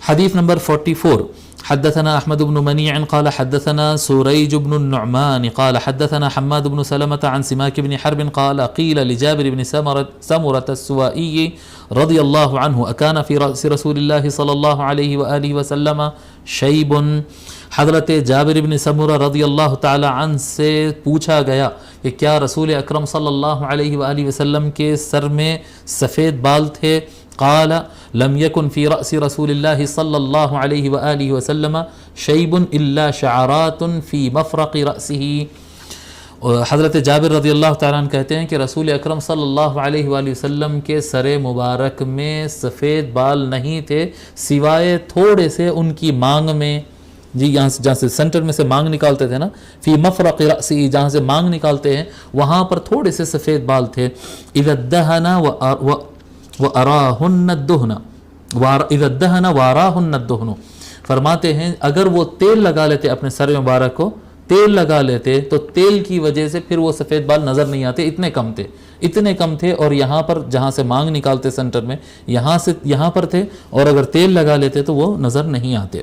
حدیث نمبر 44. حدثنا احمد بن منيع قال حدثنا سريج بن النعمان قال حدثنا حماد بن سلمة عن سماك بن حرب قال قيل لجابر بن سمرة السوائي رضي الله عنه أكان في رأس رسول الله صلى الله عليه وآله وسلم شيب. حضرت جابر بن سمرہ رضی اللہ تعالی عنہ سے پوچھا گیا کہ کیا رسول اکرم صلی اللہ علیہ وآلہ وسلم کے سر میں سفید بال تھے؟ قال لم يكن في رأس رسول الله صلى الله عليه وآله وسلم شيب إلا شعرات في مفرق رأسه. حضرت جابر رضی اللہ تعالیٰ عنہ کہتے ہیں کہ رسول اکرم صلی اللہ علیہ وآلہ وسلم کے سر مبارک میں سفید بال نہیں تھے سوائے تھوڑے سے ان کی مانگ میں، جی یہاں سے جہاں سے سینٹر میں سے مانگ نکالتے تھے نا، فی مفرق رأسی، جہاں سے مانگ نکالتے ہیں وہاں پر تھوڑے سے سفید بال تھے. اذا الدہن وَأَرَاهُنَّ الدُّهْنَ اذا الدہن وَأَرَاهُنَّ الدُّهْنُ، فرماتے ہیں اگر وہ تیل لگا لیتے اپنے سر مبارک کو، تیل لگا لیتے تو تیل کی وجہ سے پھر وہ سفید بال نظر نہیں آتے، اتنے کم تھے اور یہاں پر جہاں سے مانگ نکالتے سینٹر میں یہاں پر تھے، اور اگر تیل لگا لیتے تو وہ نظر نہیں آتے.